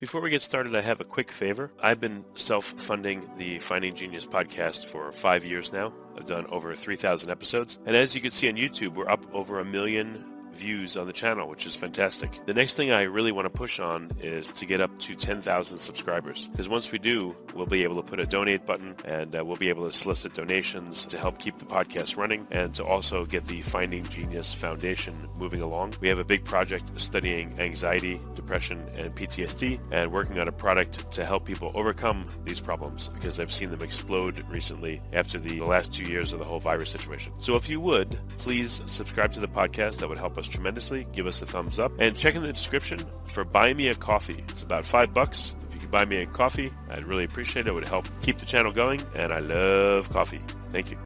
Before we get started, I have a quick favor. I've been self-funding the Finding Genius podcast for 5 years now. I've done over 3,000 episodes. And as you can see on YouTube, we're up over 1 million views on the channel, which is fantastic. The next thing I really want to push on is to get up to 10,000 subscribers. Because once we do, we'll be able to put a donate button and we'll be able to solicit donations to help keep the podcast running and to also get the Finding Genius Foundation moving along. We have a big project studying anxiety, depression, and PTSD and working on a product to help people overcome these problems because I've seen them explode recently after the last 2 years of the whole virus situation. So if you would, please subscribe to the podcast. That would help us tremendously. Give us a thumbs up and check in the description for Buy Me a Coffee. It's about $5. If you could buy me a coffee, I'd really appreciate it. It would help keep the channel going, and I love coffee. Thank you.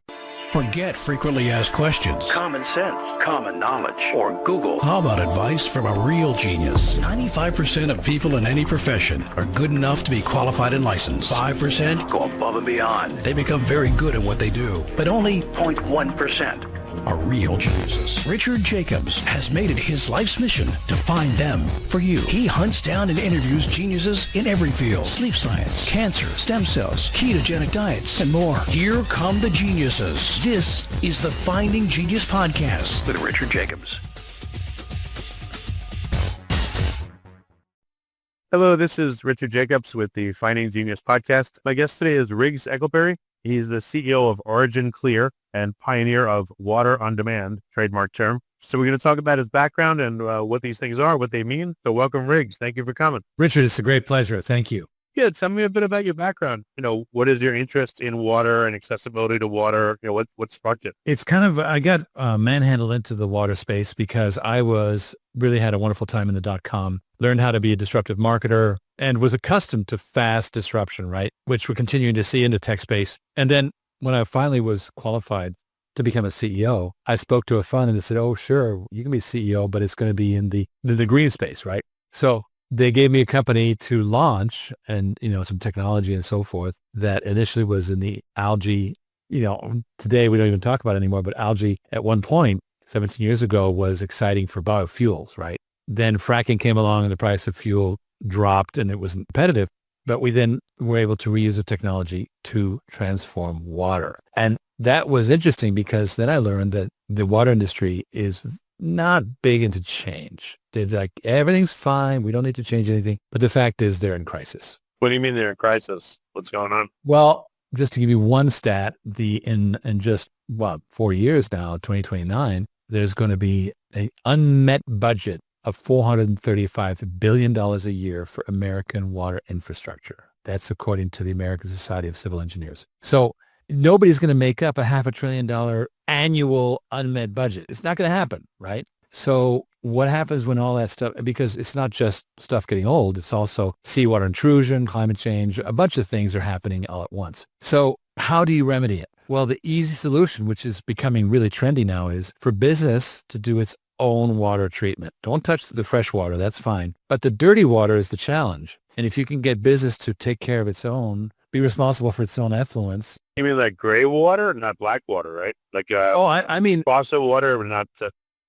Forget frequently asked questions. Common sense, common knowledge, or Google. How about advice from a real genius? 95% of people in any profession are good enough to be qualified and licensed. 5% go above and beyond. They become very good at what they do, but only 0.1% are real geniuses. Richard Jacobs has made it his life's mission to find them for you. He hunts down and interviews geniuses in every field: sleep science, cancer, stem cells, ketogenic diets, and more. Here come the geniuses. This is the Finding Genius Podcast with Richard Jacobs. Hello, this is Richard Jacobs with the Finding Genius Podcast. My guest today is Riggs Eckelberry. He's the CEO of OriginClear and pioneer of Water on Demand, trademark term. So we're going to talk about his background and what these things are, what they mean. So welcome, Riggs. Thank you for coming. Richard, it's a great pleasure. Thank you. Yeah, tell me a bit about your background. What is your interest in water and accessibility to water? What sparked it? It's kind of, I got manhandled into the water space because I really had a wonderful time in the .com, learned how to be a disruptive marketer, and was accustomed to fast disruption, right? Which we're continuing to see in the tech space. And then when I finally was qualified to become a CEO, I spoke to a fund and they said, oh, sure, you can be CEO, but it's going to be in the green space, right? So they gave me a company to launch and, some technology and so forth that initially was in the algae. Today we don't even talk about it anymore, but algae at one point, 17 years ago, was exciting for biofuels, right? Then fracking came along and the price of fuel dropped and it wasn't competitive. But we then were able to reuse the technology to transform water. And that was interesting because then I learned that the water industry is not big into change. They're like, everything's fine. We don't need to change anything. But the fact is they're in crisis. What do you mean they're in crisis? What's going on? Well, just to give you one stat, in just 4 years now, 2029, there's going to be an unmet budget of $435 billion a year for American water infrastructure. That's according to the American Society of Civil Engineers. So nobody's going to make up a $500 billion annual unmet budget. It's not going to happen, right? So what happens when all that stuff, because it's not just stuff getting old, it's also seawater intrusion, climate change, a bunch of things are happening all at once. So how do you remedy it? Well, the easy solution, which is becoming really trendy now, is for business to do its own water treatment. Don't touch the fresh water, that's fine. But the dirty water is the challenge. And if you can get business to take care of its own, be responsible for its own effluents. You mean like gray water, not black water, right? Like I mean faucet water, but not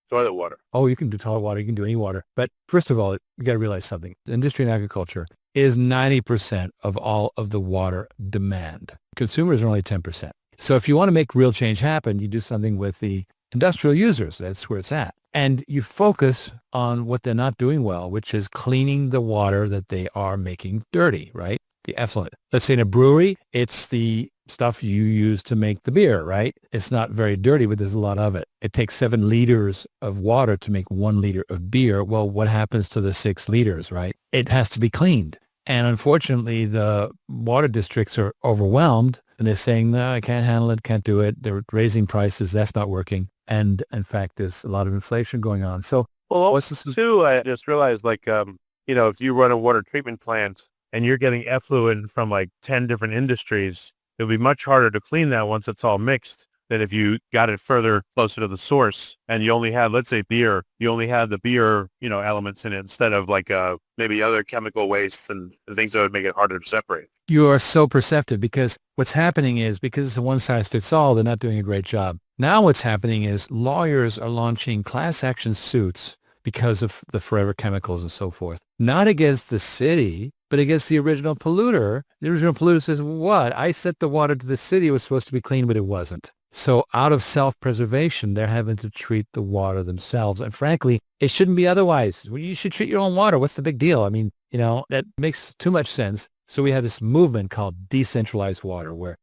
toilet water. Oh, you can do toilet water, you can do any water. But first of all, you got to realize something. Industry and agriculture is 90% of all of the water demand. Consumers are only 10%. So if you want to make real change happen, you do something with the industrial users. That's where it's at. And you focus on what they're not doing well, which is cleaning the water that they are making dirty, right? The effluent. Let's say in a brewery, it's the stuff you use to make the beer, right? It's not very dirty, but there's a lot of it. It takes 7 liters of water to make 1 liter of beer. Well, what happens to the 6 liters, right? It has to be cleaned. And unfortunately, the water districts are overwhelmed and they're saying, no, I can't handle it, can't do it. They're raising prices. That's not working. And in fact, there's a lot of inflation going on. So, well, too, I just realized, if you run a water treatment plant and you're getting effluent from like 10 different industries, it'll be much harder to clean that once it's all mixed than if you got it further closer to the source and you only had, let's say, beer. You only had the beer, elements in it instead of maybe other chemical wastes and things that would make it harder to separate. You are so perceptive because what's happening is because it's a one-size-fits-all, they're not doing a great job. Now what's happening is lawyers are launching class action suits because of the forever chemicals and so forth. Not against the city, but against the original polluter. The original polluter says, what? I sent the water to the city. It was supposed to be clean, but it wasn't. So out of self-preservation, they're having to treat the water themselves. And frankly, it shouldn't be otherwise. Well, you should treat your own water. What's the big deal? I mean, that makes too much sense. So we have this movement called decentralized water where,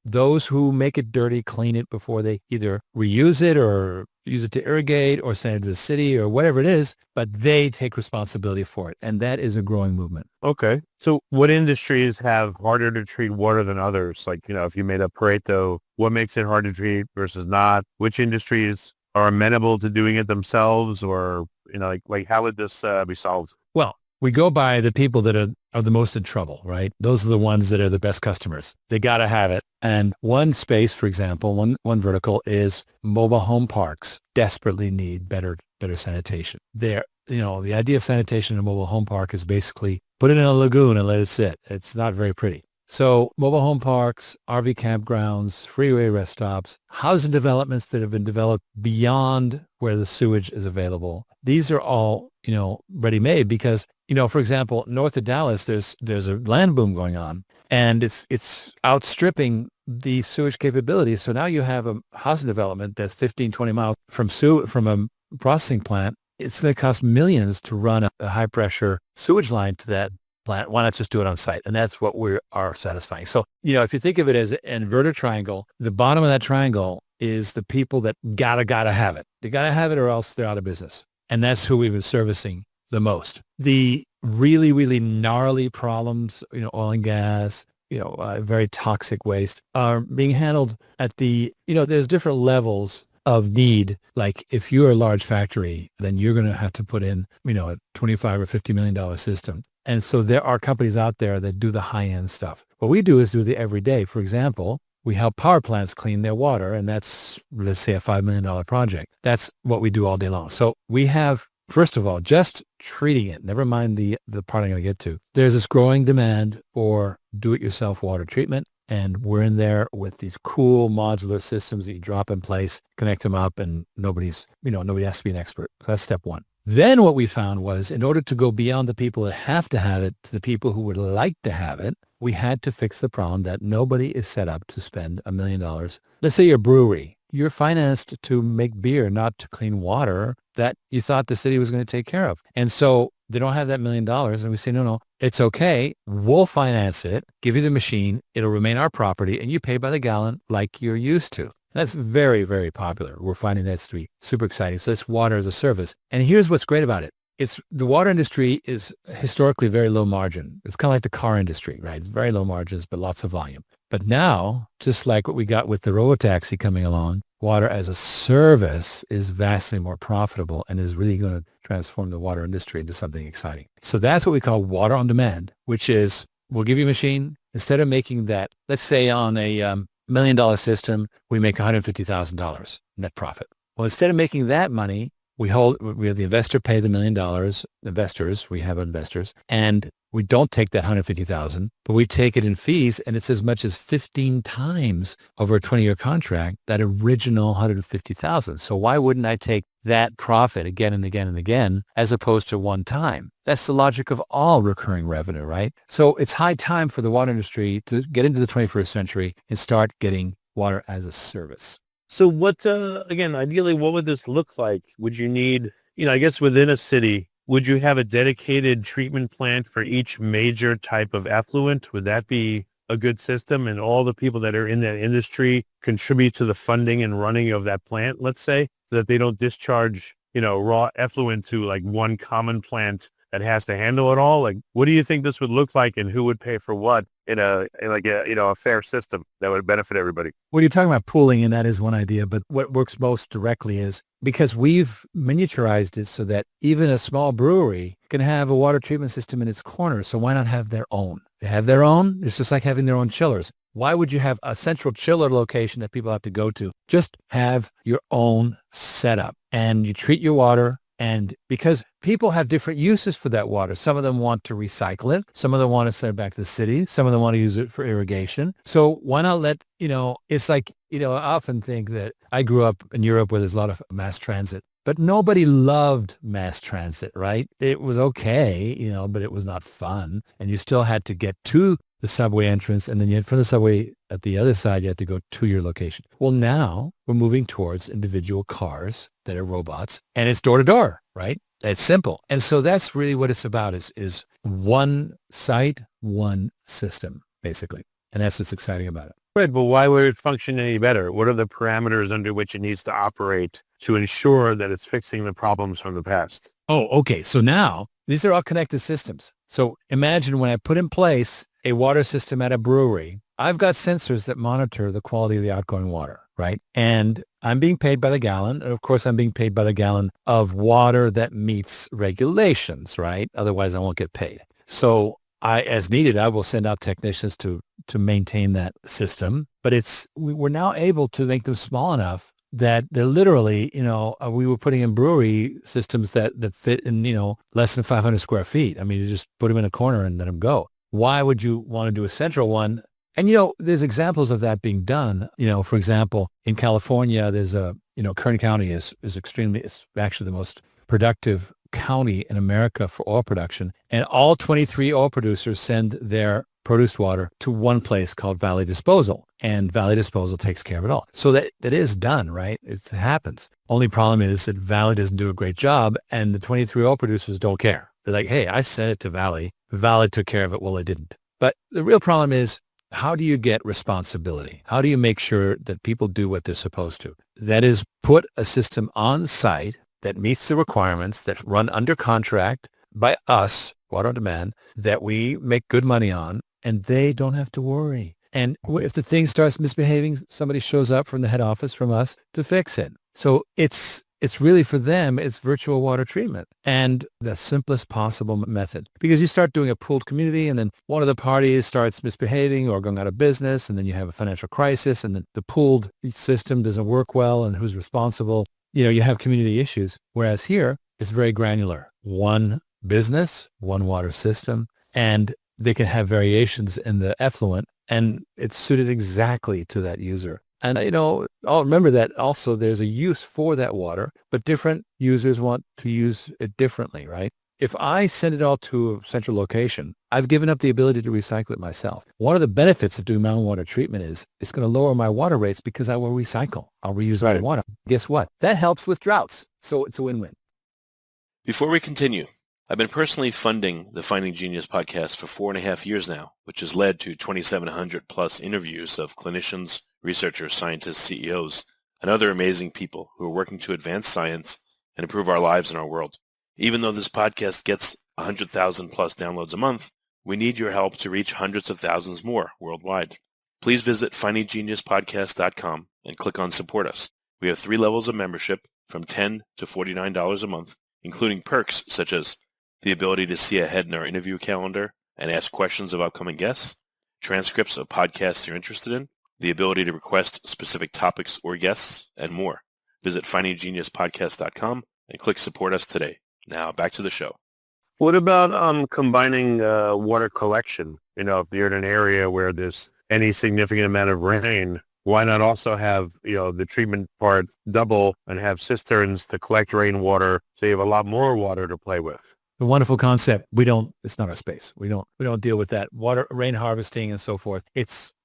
those who make it dirty clean it before they either reuse it or use it to irrigate or send it to the city or whatever it is, but they take responsibility for it. And that is a growing movement. Okay. So what industries have harder to treat water than others? Like, if you made a Pareto, what makes it hard to treat versus not? Which industries are amenable to doing it themselves, or, like how would this be solved? Well, we go by the people that are the most in trouble, right? Those are the ones that are the best customers. They got to have it. And one space, for example, one vertical is mobile home parks desperately need better sanitation. The idea of sanitation in a mobile home park is basically put it in a lagoon and let it sit. It's not very pretty. So mobile home parks, RV campgrounds, freeway rest stops, housing developments that have been developed beyond where the sewage is available. These are all, ready-made because, for example, north of Dallas, there's a land boom going on and it's outstripping the sewage capabilities. So now you have a housing development that's 15, 20 miles from a processing plant. It's going to cost millions to run a high-pressure sewage line to that plant. Why not just do it on site? And that's what we are satisfying. So, if you think of it as an inverted triangle, the bottom of that triangle is the people that gotta have it. They gotta have it or else they're out of business. And that's who we've been servicing the most. The really, really gnarly problems, oil and gas, very toxic waste are being handled at there's different levels of need. Like if you're a large factory, then you're going to have to put in, a $25 or $50 million system. And so there are companies out there that do the high-end stuff. What we do is do the everyday. For example, we help power plants clean their water, and that's, let's say, a $5 million project. That's what we do all day long. So we have, first of all, just treating it, never mind the part I'm going to get to. There's this growing demand for do-it-yourself water treatment, and we're in there with these cool modular systems that you drop in place, connect them up, and nobody has to be an expert. So that's step one. Then what we found was in order to go beyond the people that have to have it to the people who would like to have it, we had to fix the problem that nobody is set up to spend $1 million. Let's say you're a brewery. You're financed to make beer, not to clean water that you thought the city was going to take care of. And so they don't have that $1 million. And we say, no, it's okay. We'll finance it, give you the machine. It'll remain our property and you pay by the gallon like you're used to. That's very, very popular. We're finding that to be super exciting. So it's water as a service. And here's what's great about it. The water industry is historically very low margin. It's kind of like the car industry, right? It's very low margins, but lots of volume. But now, just like what we got with the robotaxi coming along, water as a service is vastly more profitable and is really going to transform the water industry into something exciting. So that's what we call water on demand, which is we'll give you a machine. Instead of making that, let's say on a $1 million system, we make $150,000 net profit. Well, instead of making that money, we have the investor pay the $1 million, investors, we have investors, and we don't take that $150,000, but we take it in fees, and it's as much as 15 times over a 20-year contract, that original $150,000. So why wouldn't I take that profit again and again and again, as opposed to one time? That's the logic of all recurring revenue, right? So it's high time for the water industry to get into the 21st century and start getting water as a service. So what, again, ideally, what would this look like? Would you need, I guess within a city, would you have a dedicated treatment plant for each major type of effluent? Would that be a good system? And all the people that are in that industry contribute to the funding and running of that plant, let's say, so that they don't discharge, raw effluent to like one common plant that has to handle it all? Like, what do you think this would look like and who would pay for what in a fair system that would benefit everybody? Well, you're talking about pooling, and that is one idea, but what works most directly is because we've miniaturized it so that even a small brewery can have a water treatment system in its corner. So why not have their own? They have their own. It's just like having their own chillers. Why would you have a central chiller location that people have to go to? Just have your own setup and you treat your water. And because people have different uses for that water, some of them want to recycle it. Some of them want to send it back to the city. Some of them want to use it for irrigation. So why not let, it's like, I often think that I grew up in Europe where there's a lot of mass transit. But nobody loved mass transit, right? It was okay, but it was not fun. And you still had to get to the subway entrance, and then you had from the subway at the other side, you had to go to your location. Well, now we're moving towards individual cars that are robots, and it's door to door, right? It's simple. And so that's really what it's about is one site, one system, basically. And that's what's exciting about it. Right, but why would it function any better? What are the parameters under which it needs to operate to ensure that it's fixing the problems from the past? Oh, okay. So now these are all connected systems. So imagine when I put in place a water system at a brewery, I've got sensors that monitor the quality of the outgoing water, right? And I'm being paid by the gallon. And of course, I'm being paid by the gallon of water that meets regulations, right? Otherwise, I won't get paid. So as needed, I will send out technicians to maintain that system. But we're now able to make them small enough that they're literally, we were putting in brewery systems that fit in, less than 500 square feet. I mean, you just put them in a corner and let them go. Why would you want to do a central one? And, there's examples of that being done. For example, in California, there's Kern County is it's actually the most productive county in America for oil production. And all 23 oil producers send their produced water to one place called Valley Disposal. And Valley Disposal takes care of it all. So that is done, right? It happens. Only problem is that Valley doesn't do a great job, and the 23 oil producers don't care. They're like, hey, I sent it to Valley. Valley took care of it. Well, it didn't. But the real problem is, how do you get responsibility? How do you make sure that people do what they're supposed to? That is, put a system on site that meets the requirements, that run under contract by us, Water on Demand, that we make good money on, and they don't have to worry. And if the thing starts misbehaving, somebody shows up from the head office from us to fix it. So it's really, for them, it's virtual water treatment and the simplest possible method. Because you start doing a pooled community, and then one of the parties starts misbehaving or going out of business, and then you have a financial crisis, and then the pooled system doesn't work well, and who's responsible? You have community issues. Whereas here, it's very granular. One business, one water system, and they can have variations in the effluent, and it's suited exactly to that user. And, I'll remember that also there's a use for that water, but different users want to use it differently, right? If I send it all to a central location, I've given up the ability to recycle it myself. One of the benefits of doing my own water treatment is it's going to lower my water rates because I will recycle. I'll reuse my water. Guess what? That helps with droughts. So it's a win-win. Before we continue, I've been personally funding the Finding Genius podcast for 4.5 years now, which has led to 2,700 plus interviews of clinicians, researchers, scientists, CEOs, and other amazing people who are working to advance science and improve our lives and our world. Even though this podcast gets 100,000 plus downloads a month, we need your help to reach hundreds of thousands more worldwide. Please visit findinggeniuspodcast.com and click on Support Us. We have 3 levels of membership from $10 to $49 a month, including perks such as the ability to see ahead in our interview calendar and ask questions of upcoming guests, transcripts of podcasts you're interested in, the ability to request specific topics or guests, and more. Visit findinggeniuspodcast.com and click Support Us today. Now back to the show. What about combining water collection? If you're in an area where there's any significant amount of rain, why not also have, the treatment part double and have cisterns to collect rainwater so you have a lot more water to play with? A wonderful concept. It's not our space. We don't deal with that. Water, rain harvesting and so forth.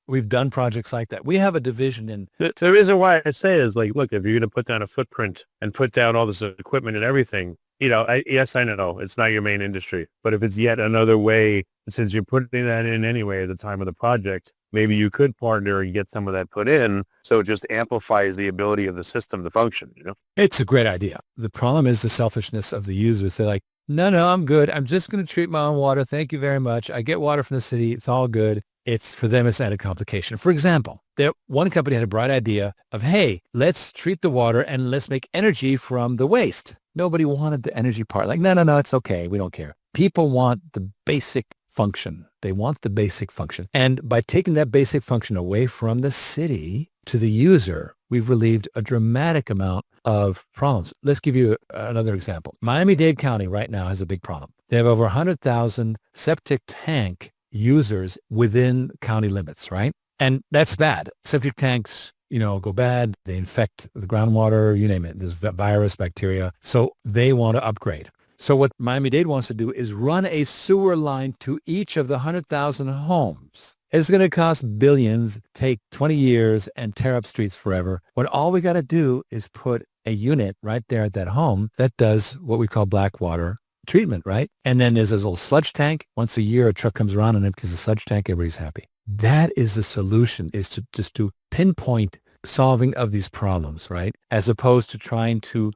We've done projects like that. We have a division in. The reason why I say is look, if you're going to put down a footprint and put down all this equipment and everything, yes, I know it's not your main industry, but if it's yet another way, since you're putting that in anyway at the time of the project, maybe you could partner and get some of that put in, so it just amplifies the ability of the system to function. It's a great idea. The problem is the selfishness of the users. They're like, no, I'm good. I'm just going to treat my own water. Thank you very much. I get water from the city. It's all good. For them, it's added complication. For example, one company had a bright idea of, hey, let's treat the water and let's make energy from the waste. Nobody wanted the energy part. Like, no, it's okay. We don't care. People want the basic function. They want the basic function. And by taking that basic function away from the city to the user, we've relieved a dramatic amount of problems. Let's give you another example. Miami-Dade County right now has a big problem. They have over 100,000 septic tank users within county limits, right? And that's bad. Septic tanks go bad. They infect the groundwater, you name it. There's virus, bacteria. So they want to upgrade. So what Miami-Dade wants to do is run a sewer line to each of the 100,000 homes. It's going to cost billions, take 20 years, and tear up streets forever. When all we got to do is put a unit right there at that home that does what we call black water treatment, right? And then there's this little sludge tank. Once a year, a truck comes around and empties the sludge tank. Everybody's happy. That is the solution, is to just to pinpoint solving of these problems, right? As opposed to trying to,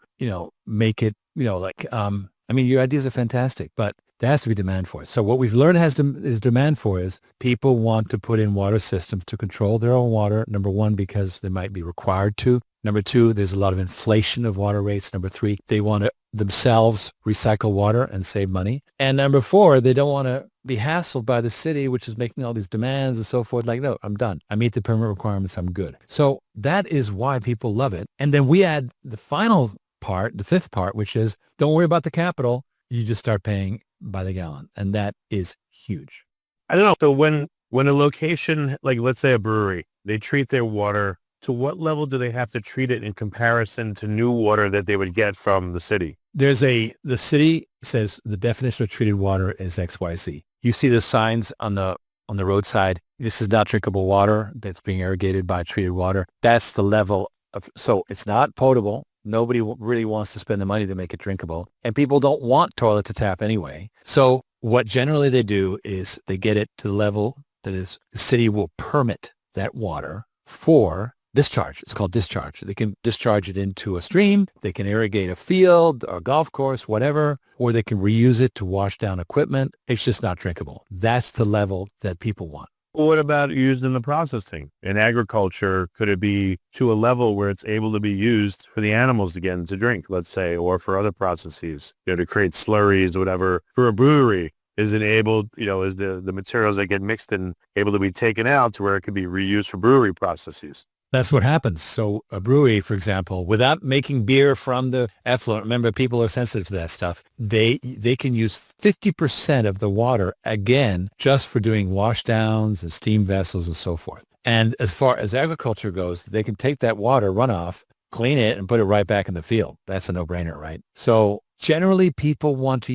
make it, your ideas are fantastic, but there has to be demand for it. So what we've learned is demand for is people want to put in water systems to control their own water. Number one, because they might be required to. Number two, there's a lot of inflation of water rates. Number three, they want to themselves recycle water and save money. And number four, they don't want to be hassled by the city, which is making all these demands and so forth. Like, no, I'm done. I meet the permit requirements. I'm good. So that is why people love it. And then we add the final part, the fifth part, which is don't worry about the capital. You just start paying by the gallon. And that is huge. I don't know. So when a location, like let's say a brewery, they treat their water, to what level do they have to treat it in comparison to new water that they would get from the city? The city says the definition of treated water is XYZ. You see the signs on the roadside. This is not drinkable water that's being irrigated by treated water. That's the level of, so it's not potable. Nobody really wants to spend the money to make it drinkable. And people don't want toilet to tap anyway. So what generally they do is they get it to the level that is the city will permit that water for discharge. It's called discharge. They can discharge it into a stream. They can irrigate a field or a golf course, whatever, or they can reuse it to wash down equipment. It's just not drinkable. That's the level that people want. Well, what about used in the processing? In agriculture, could it be to a level where it's able to be used for the animals again to drink, let's say, or for other processes, to create slurries or whatever? For a brewery, is it able, is the materials that get mixed in able to be taken out to where it could be reused for brewery processes? That's what happens. So a brewery, for example, without making beer from the effluent, remember people are sensitive to that stuff, they can use 50% of the water, again, just for doing washdowns and steam vessels and so forth. And as far as agriculture goes, they can take that water runoff, clean it, and put it right back in the field. That's a no-brainer, right? So generally, people want to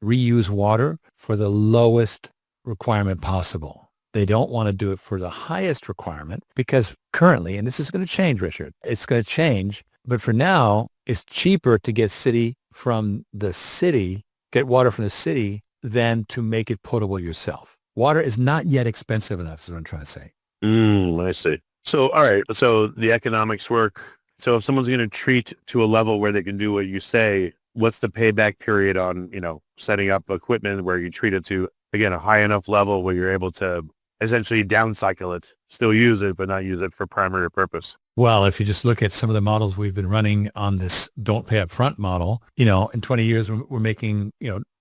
reuse water for the lowest requirement possible. They don't want to do it for the highest requirement because currently, and this is going to change, Richard, it's going to change. But for now, it's cheaper to get water from the city than to make it potable yourself. Water is not yet expensive enough, is what I'm trying to say. I see. So, all right. So the economics work. So if someone's going to treat to a level where they can do what you say, what's the payback period on, setting up equipment where you treat it to, again, a high enough level where you're able to essentially downcycle it, still use it, but not use it for primary purpose? Well, if you just look at some of the models we've been running on this don't pay up front model, in 20 years, we're making,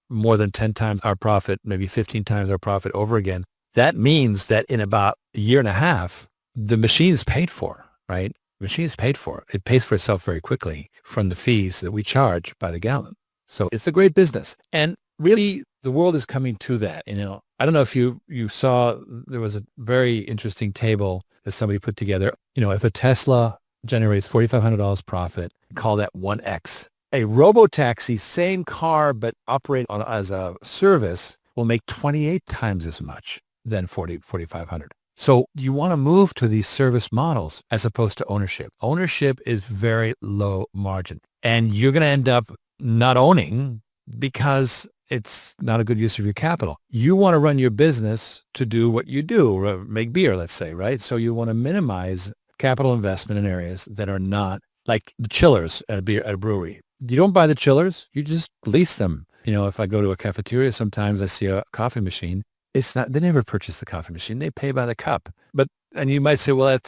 more than 10 times our profit, maybe 15 times our profit over again. That means that in about a year and a half, the machine's paid for, right? The machine's paid for. It pays for itself very quickly from the fees that we charge by the gallon. So it's a great business. And really, the world is coming to that. I don't know if you saw, there was a very interesting table that somebody put together. If a Tesla generates $4,500 profit, call that 1X. A robotaxi, same car, but operate as a service, will make 28 times as much than $4,500. So you want to move to these service models as opposed to ownership. Ownership is very low margin. And you're going to end up not owning because it's not a good use of your capital. You want to run your business to do what you do, make beer, let's say, right? So you want to minimize capital investment in areas that are not like the chillers at a brewery. You don't buy the chillers, you just lease them. If I go to a cafeteria, sometimes I see a coffee machine. They never purchase the coffee machine. They pay by the cup. And you might say, well,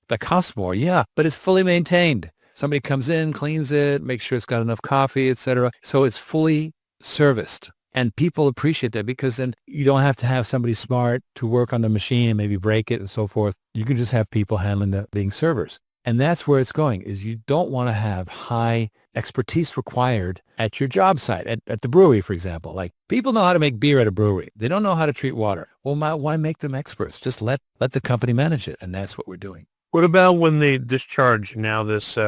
that costs more. Yeah, but it's fully maintained. Somebody comes in, cleans it, makes sure it's got enough coffee, etc. So it's fully serviced. And people appreciate that because then you don't have to have somebody smart to work on the machine and maybe break it and so forth. You can just have people handling being servers. And that's where it's going, is you don't want to have high expertise required at your job site, at the brewery, for example. Like, people know how to make beer at a brewery. They don't know how to treat water. Well, why make them experts? Just let the company manage it. And that's what we're doing. What about when they discharge now this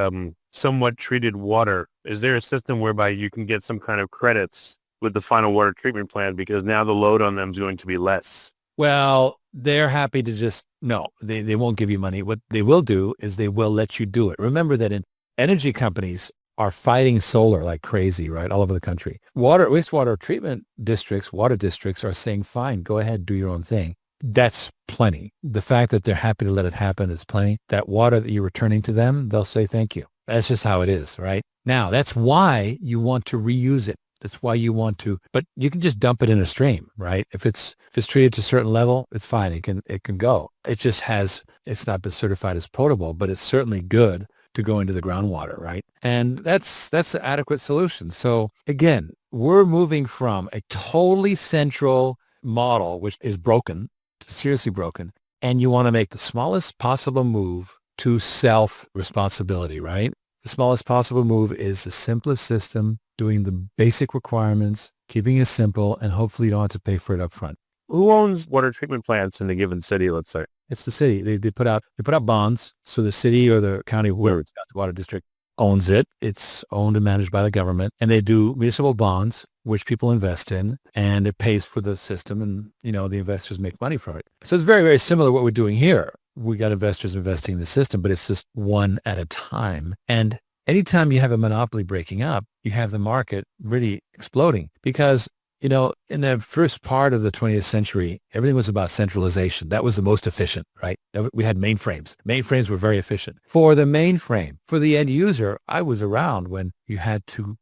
somewhat treated water? Is there a system whereby you can get some kind of credits with the final water treatment plant because now the load on them is going to be less? Well, they're happy to just, no, they won't give you money. What they will do is they will let you do it. Remember that energy companies are fighting solar like crazy, right? All over the country. Wastewater treatment districts, water districts are saying, fine, go ahead, do your own thing. That's plenty. The fact that they're happy to let it happen is plenty. That water that you're returning to them, they'll say thank you. That's just how it is, right? Now, that's why you want to reuse it. That's why you want to, but you can just dump it in a stream, right? If it's treated to a certain level, it's fine. It can go. It's not been certified as potable, but it's certainly good to go into the groundwater, right? And that's an adequate solution. So again, we're moving from a totally central model, which is broken, seriously broken, and you want to make the smallest possible move to self-responsibility, right? The smallest possible move is the simplest system, doing the basic requirements, keeping it simple, and hopefully you don't have to pay for it up front. Who owns water treatment plants in a given city, let's say? It's the city. They put out bonds. So the city or the county, whoever it's got, the water district owns it. It's owned and managed by the government. And they do municipal bonds, which people invest in, and it pays for the system. And, the investors make money from it. So it's very, very similar to what we're doing here. We got investors investing in the system, but it's just one at a time. And anytime you have a monopoly breaking up, you have the market really exploding because, in the first part of the 20th century, everything was about centralization. That was the most efficient, right? We had mainframes. Mainframes were very efficient. For the mainframe, for the end user, I was around when you had to,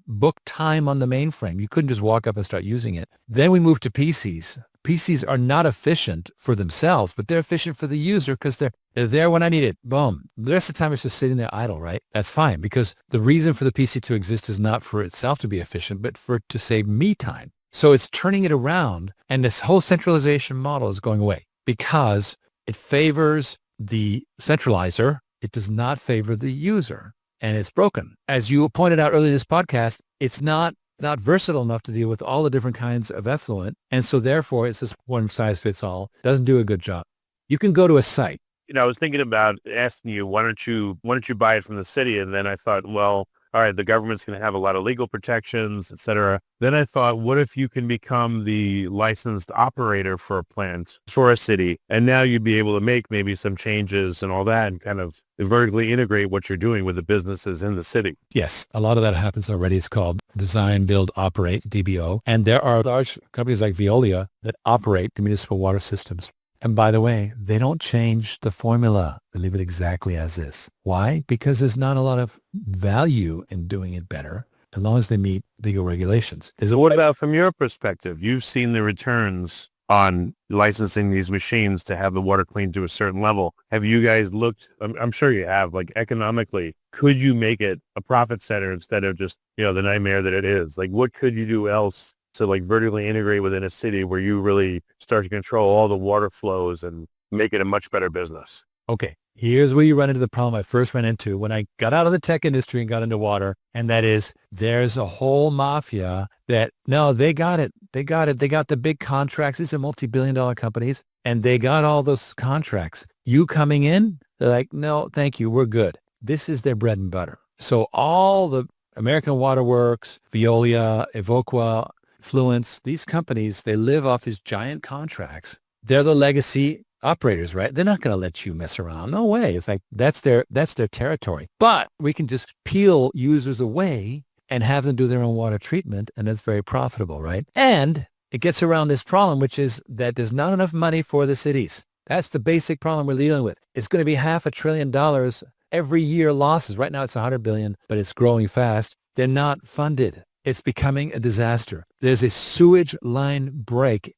book time on the mainframe. You couldn't just walk up and start using it. Then we moved to PCs. PCs are not efficient for themselves, but they're efficient for the user because they're there when I need it. Boom. The rest of the time it's just sitting there idle, right? That's fine because the reason for the PC to exist is not for itself to be efficient, but for it to save me time. So it's turning it around, and this whole centralization model is going away because it favors the centralizer. It does not favor the user, and it's broken. As you pointed out earlier in this podcast, it's not versatile enough to deal with all the different kinds of effluent. And so therefore it's just one size fits all. Doesn't do a good job. You can go to a site. I was thinking about asking you, why don't you buy it from the city? And then I thought, well, all right, the government's going to have a lot of legal protections, et cetera. Then I thought, what if you can become the licensed operator for a plant for a city? And now you'd be able to make maybe some changes and all that and kind of vertically integrate what you're doing with the businesses in the city. Yes, a lot of that happens already. It's called Design, Build, Operate, DBO. And there are large companies like Veolia that operate the municipal water systems. And by the way, they don't change the formula. They leave it exactly as is. Why? Because there's not a lot of value in doing it better as long as they meet legal regulations. What about from your perspective? You've seen the returns on licensing these machines to have the water cleaned to a certain level. Have you guys looked, I'm sure you have, like economically, could you make it a profit center instead of just, the nightmare that it is? Like what could you do else to like vertically integrate within a city where you really start to control all the water flows and make it a much better business? Okay, here's where you run into the problem I first ran into when I got out of the tech industry and got into water. And that is there's a whole mafia that, no, they got it. They got the big contracts. These are multi-billion-dollar companies and they got all those contracts. You coming in, they're like, no, thank you. We're good. This is their bread and butter. So all the American Water Works, Veolia, Evoqua, Fluence, these companies, they live off these giant contracts. They're the legacy operators, right? They're not going to let you mess around. No way. It's like that's their territory. But we can just peel users away and have them do their own water treatment, and that's very profitable, right? And it gets around this problem, which is that there's not enough money for the cities. That's the basic problem we're dealing with. It's going to be $500 billion every year losses. Right now it's $100 billion, but it's growing fast. They're not funded. It's becoming a disaster. There's a sewer line break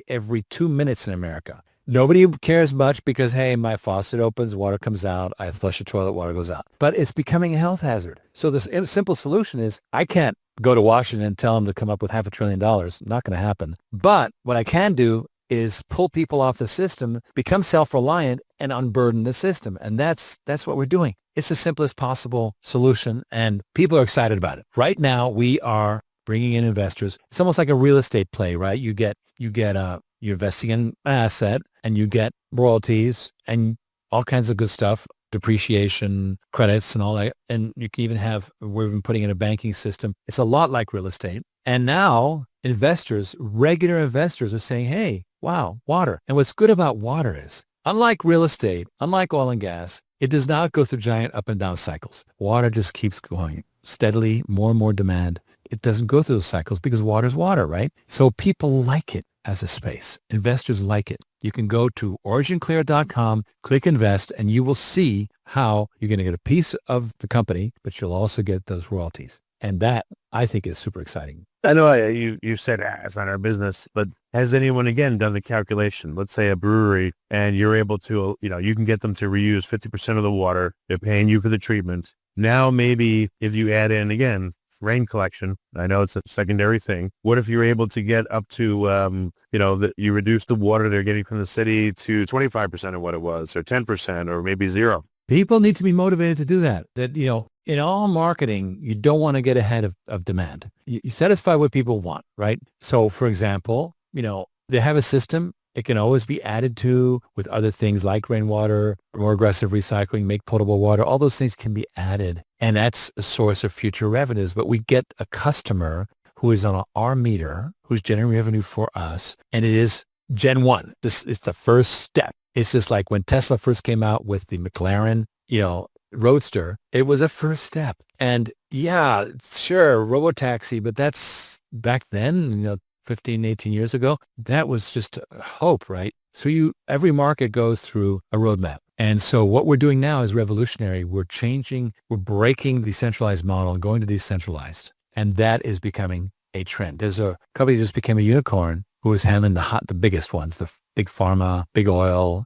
every 2 minutes in America. Nobody cares much because, hey, my faucet opens, water comes out, I flush the toilet, water goes out. But it's becoming a health hazard. So the simple solution is I can't go to Washington and tell them to come up with $500 billion. Not going to happen. But what I can do is pull people off the system, become self-reliant, and unburden the system. And that's what we're doing. It's the simplest possible solution, and people are excited about it. Right now, we are bringing in investors. It's almost like a real estate play, right? You're investing in an asset, and you get royalties, and all kinds of good stuff, depreciation, credits and all that. And you can even have, we've been putting in a banking system. It's a lot like real estate. And now investors, regular investors are saying, hey, wow, water. And what's good about water is, unlike real estate, unlike oil and gas, it does not go through giant up and down cycles. Water just keeps going steadily, more and more demand. It doesn't go through those cycles because water is water, right? So people like it as a space. Investors like it. You can go to OriginClear.com, click invest, and you will see how you're going to get a piece of the company, but you'll also get those royalties. And that, I think, is super exciting. I know you said it's not our business, but has anyone, again, done the calculation? Let's say a brewery, and you're able to, you can get them to reuse 50% of the water. They're paying you for the treatment. Now, maybe if you add in, again, rain collection, I know it's a secondary thing. What if you're able to get up to, you reduce the water they're getting from the city to 25% of what it was, or 10%, or maybe zero? People need to be motivated to do that. In all marketing, you don't want to get ahead of demand. You satisfy what people want, right? So, for example, they have a system. It can always be added to with other things like rainwater, more aggressive recycling, make potable water. All those things can be added. And that's a source of future revenues. But we get a customer who is on our meter, who's generating revenue for us. And it is Gen 1. It's the first step. It's just like when Tesla first came out with the McLaren, Roadster, it was a first step. And yeah, sure, robotaxi, but that's back then, 15, 18 years ago, that was just hope, right? So every market goes through a roadmap. And so what we're doing now is revolutionary. We're breaking the centralized model and going to decentralized. And that is becoming a trend. There's a company that just became a unicorn who is handling the biggest ones, the big pharma, big oil,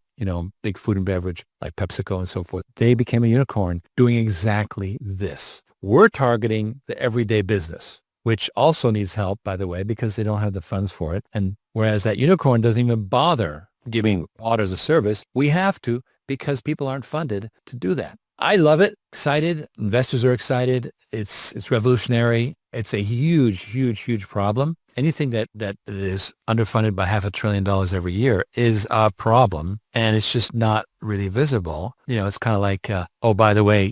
big food and beverage like PepsiCo and so forth. They became a unicorn doing exactly this. We're targeting the everyday business, which also needs help, by the way, because they don't have the funds for it. And whereas that unicorn doesn't even bother giving water as a service, we have to because people aren't funded to do that. I love it. Excited. Investors are excited. It's revolutionary. It's a huge, huge, huge problem. Anything that is underfunded by $500 billion every year is a problem, and it's just not really visible. It's kind of like, by the way,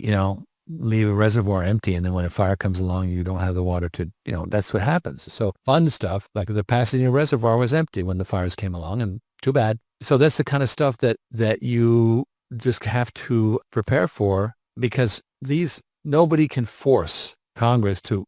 leave a reservoir empty, and then when a fire comes along, you don't have the water to, that's what happens. So fun stuff, like the Pasadena reservoir was empty when the fires came along, and too bad. So that's the kind of stuff that you just have to prepare for, because nobody can force Congress to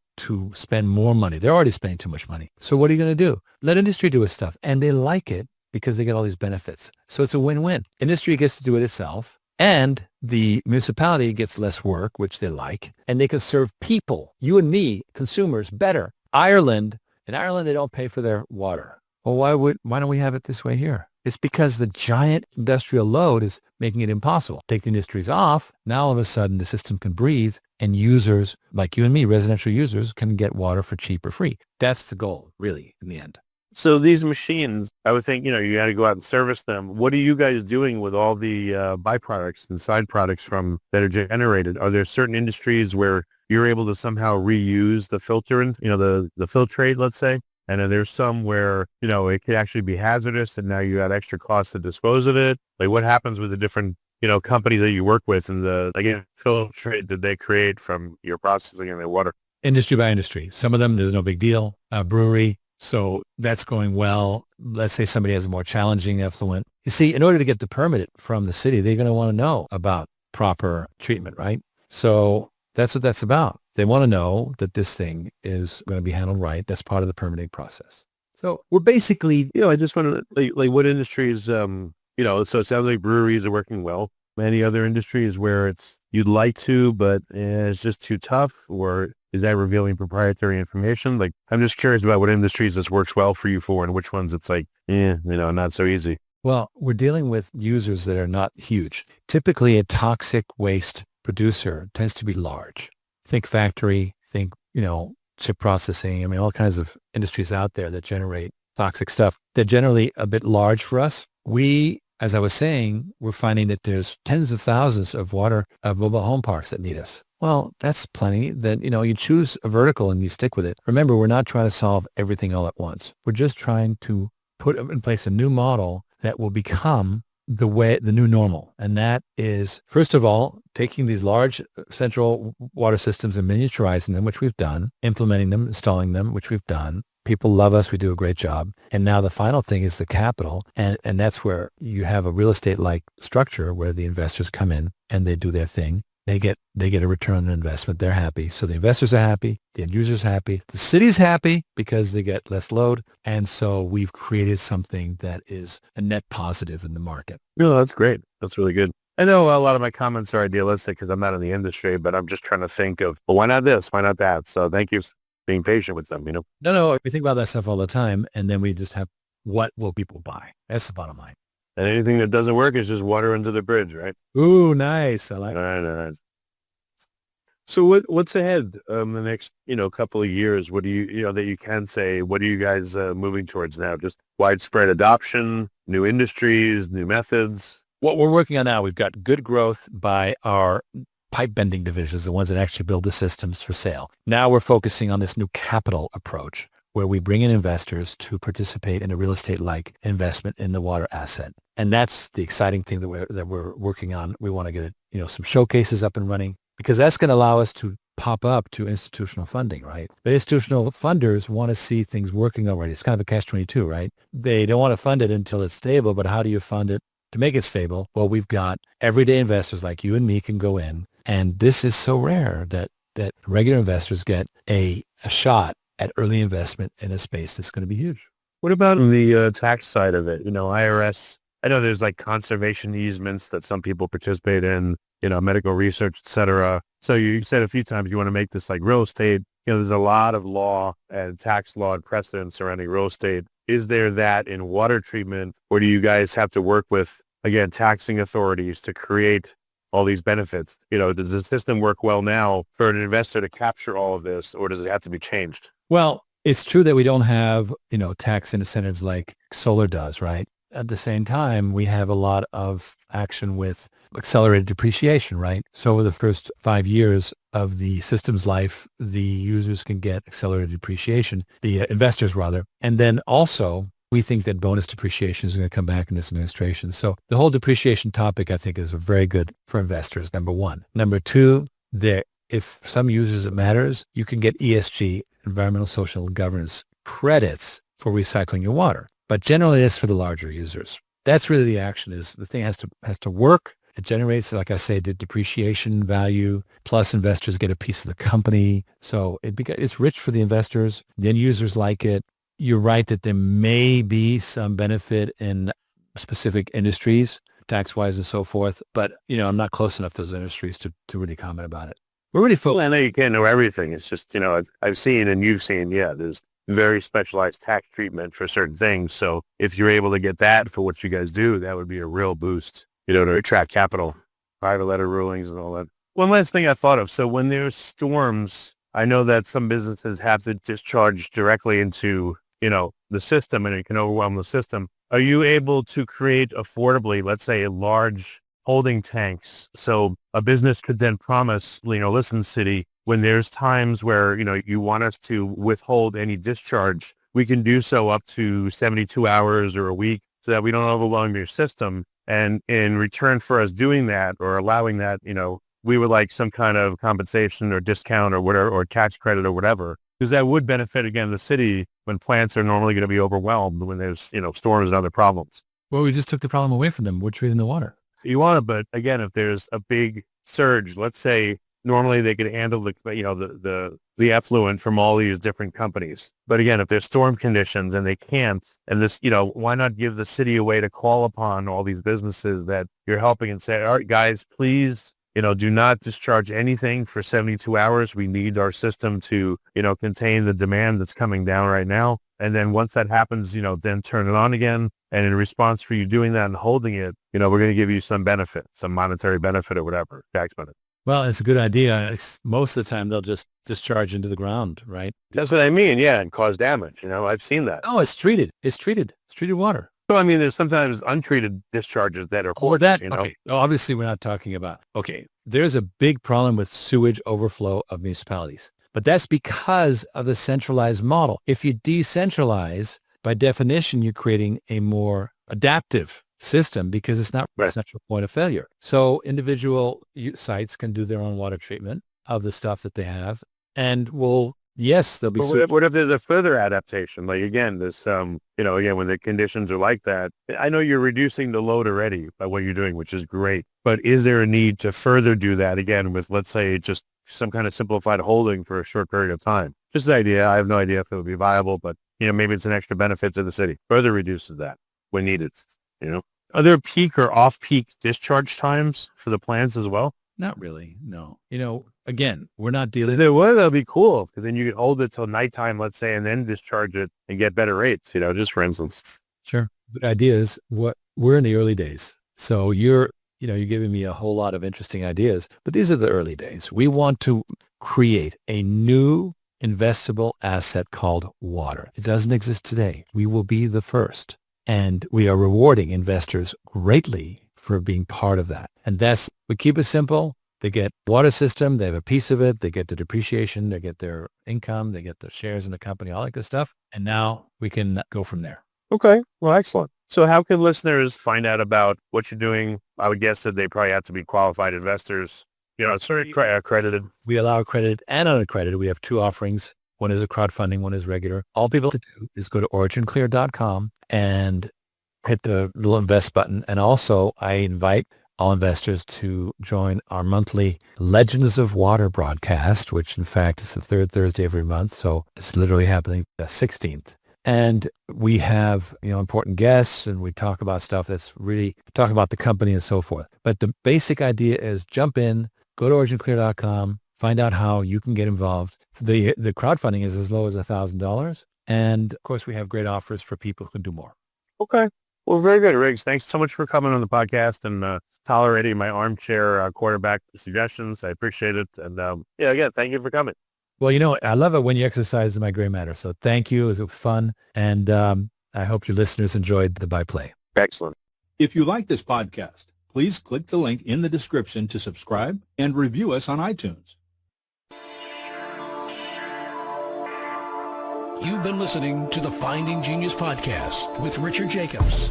spend more money. They're already spending too much money. So what are you going to do? Let industry do its stuff. And they like it because they get all these benefits. So it's a win-win. Industry gets to do it itself, and the municipality gets less work, which they like, and they can serve people, you and me, consumers, better. In Ireland, they don't pay for their water. Well, why don't we have it this way here? It's because the giant industrial load is making it impossible. Take the industries off. Now, all of a sudden, the system can breathe, and users like you and me, residential users, can get water for cheap or free. That's the goal, really, in the end. So these machines, I would think, you got to go out and service them. What are you guys doing with all the byproducts and side products that are generated? Are there certain industries where you're able to somehow reuse the filter, the filtrate, let's say? And then there's some where, it could actually be hazardous, and now you got extra costs to dispose of it. Like, what happens with the different, companies that you work with, and the filtrate that they create from your processing and their water? Industry by industry. Some of them, there's no big deal. Brewery, so that's going well. Let's say somebody has a more challenging effluent. You see, in order to get the permit from the city, they're going to want to know about proper treatment, right? So that's what that's about. They want to know that this thing is going to be handled right. That's part of the permitting process. So we're basically, I just want to, like what industries, so it sounds like breweries are working well. Any other industries where you'd like to, but it's just too tough, or is that revealing proprietary information? Like, I'm just curious about what industries this works well for you for, and which ones it's like, not so easy. Well, we're dealing with users that are not huge. Typically, a toxic waste producer tends to be large. Think factory, think, chip processing. I mean, all kinds of industries out there that generate toxic stuff. They're generally a bit large for us. As I was saying, we're finding that there's tens of thousands of mobile home parks that need us. Well, that's plenty. That, you choose a vertical and you stick with it. Remember, we're not trying to solve everything all at once. We're just trying to put in place a new model that will become the new normal. And that is, first of all, taking these large central water systems and miniaturizing them, which we've done, implementing them, installing them, which we've done. People love us. We do a great job. And now the final thing is the capital. And that's where you have a real estate-like structure where the investors come in and they do their thing. They get a return on their investment. They're happy. So the investors are happy. The end users are happy. The city's happy because they get less load. And so we've created something that is a net positive in the market. No, that's great. That's really good. I know a lot of my comments are idealistic because I'm not in the industry, but I'm just trying to think of, well, why not this? Why not that? So thank you for being patient with them, No, we think about that stuff all the time. And then we just have, what will people buy? That's the bottom line. And anything that doesn't work is just water under the bridge, right? Ooh, nice. I like it. All right. So what's ahead the next, couple of years? What do you, that you can say, what are you guys moving towards now? Just widespread adoption, new industries, new methods? What we're working on now, we've got good growth by our pipe bending divisions, the ones that actually build the systems for sale. Now we're focusing on this new capital approach where we bring in investors to participate in a real estate-like investment in the water asset. And that's the exciting thing that we're working on. We want to get, some showcases up and running because that's going to allow us to pop up to institutional funding, right? The institutional funders want to see things working already. It's kind of a catch-22, right? They don't want to fund it until it's stable, but how do you fund it to make it stable? Well, we've got everyday investors like you and me can go in. And this is so rare that regular investors get a shot at early investment in a space that's going to be huge. What about the tax side of it? IRS, I know there's like conservation easements that some people participate in, medical research, et cetera. So you said a few times you want to make this like real estate. There's a lot of law and tax law and precedent surrounding real estate. Is there that in water treatment, or do you guys have to work with, again, taxing authorities to create all these benefits? Does the system work well now for an investor to capture all of this, or does it have to be changed? Well, it's true that we don't have, tax incentives like solar does, right? At the same time, we have a lot of action with accelerated depreciation, right? So over the first 5 years of the system's life, the users can get accelerated depreciation, the investors rather. And then also, we think that bonus depreciation is going to come back in this administration. So the whole depreciation topic, I think, is very good for investors, number one. Number two, if some users it matters, you can get ESG, environmental, social, and governance credits for recycling your water. But generally, it's for the larger users. That's really the action is the thing has to work. It generates, like I say, the depreciation value, plus investors get a piece of the company. So it's rich for the investors. The end users like it. You're right that there may be some benefit in specific industries, tax-wise and so forth. But, I'm not close enough to those industries to really comment about it. We're really focused. Well, I know you can't know everything. It's just, I've seen and you've seen, there's very specialized tax treatment for certain things. So if you're able to get that for what you guys do, that would be a real boost, to attract capital, private letter rulings and all that. One last thing I thought of. So when there's storms, I know that some businesses have to discharge directly into, the system, and it can overwhelm the system. Are you able to create affordably, let's say, large holding tanks? So a business could then promise, listen, city, when there's times where, you want us to withhold any discharge, we can do so up to 72 hours or a week so that we don't overwhelm your system. And in return for us doing that or allowing that, we would like some kind of compensation or discount or whatever, or tax credit or whatever, because that would benefit, again, the city when plants are normally going to be overwhelmed when there's, storms and other problems. Well, we just took the problem away from them. We're treating the water. You want it, but again, if there's a big surge, let's say normally they could handle the effluent from all these different companies. But again, if there's storm conditions and they can't, and this, why not give the city a way to call upon all these businesses that you're helping and say, all right, guys, please, do not discharge anything for 72 hours. We need our system to, contain the demand that's coming down right now. And then once that happens, then turn it on again. And in response for you doing that and holding it, we're going to give you some benefit, some monetary benefit or whatever, tax benefit. Well, it's a good idea. Most of the time, they'll just discharge into the ground, right? That's what I mean, yeah, and cause damage. I've seen that. Oh, it's treated. It's treated water. So, there's sometimes untreated discharges that are forced, Okay. Oh, obviously, we're not talking about, there's a big problem with sewage overflow of municipalities. But that's because of the centralized model. If you decentralize, by definition, you're creating a more adaptive system because it's not a central point of failure. So individual sites can do their own water treatment of the stuff that they have, and they'll be. What if there's a further adaptation? Like again, this, again, when the conditions are like that, I know you're reducing the load already by what you're doing, which is great. But is there a need to further do that again with, let's say, just some kind of simplified holding for a short period of time? Just an idea. I have no idea if it would be viable, but maybe it's an extra benefit to the city. Further reduces that when needed. Are there peak or off-peak discharge times for the plants as well? Not really. No. Again, we're not dealing. If there were, that'd be cool because then you could hold it till nighttime, let's say, and then discharge it and get better rates. Just for instance. Sure. The idea is we're in the early days, so you're giving me a whole lot of interesting ideas, but these are the early days. We want to create a new investable asset called water. It doesn't exist today. We will be the first. And we are rewarding investors greatly for being part of that. And we keep it simple. They get water system. They have a piece of it. They get the depreciation. They get their income. They get the shares in the company, all that good stuff. And now we can go from there. Okay. Well, excellent. So how can listeners find out about what you're doing? I would guess that they probably have to be qualified investors, accredited. We allow accredited and unaccredited. We have two offerings. One is a crowdfunding, one is regular. All people have to do is go to OriginClear.com and hit the little invest button. And also, I invite all investors to join our monthly Legends of Water broadcast, which in fact is the third Thursday of every month. So it's literally happening the 16th. And we have, important guests, and we talk about stuff that's really talk about the company and so forth. But the basic idea is jump in, go to OriginClear.com, find out how you can get involved. The crowdfunding is as low as $1,000. And of course, we have great offers for people who can do more. Okay. Well, very good, Riggs. Thanks so much for coming on the podcast and tolerating my armchair quarterback suggestions. I appreciate it. And again, thank you for coming. Well, I love it when you exercise in my gray matter. So thank you. It was fun. And I hope your listeners enjoyed the byplay. Excellent. If you like this podcast, please click the link in the description to subscribe and review us on iTunes. You've been listening to the Finding Genius podcast with Richard Jacobs.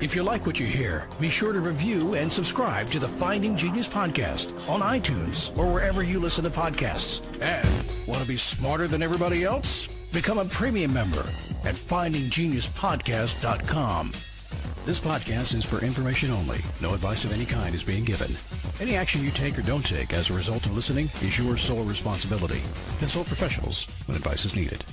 If you like what you hear, be sure to review and subscribe to the Finding Genius podcast on iTunes or wherever you listen to podcasts. And want to be smarter than everybody else? Become a premium member at findinggeniuspodcast.com. This podcast is for information only. No advice of any kind is being given. Any action you take or don't take as a result of listening is your sole responsibility. Consult professionals when advice is needed.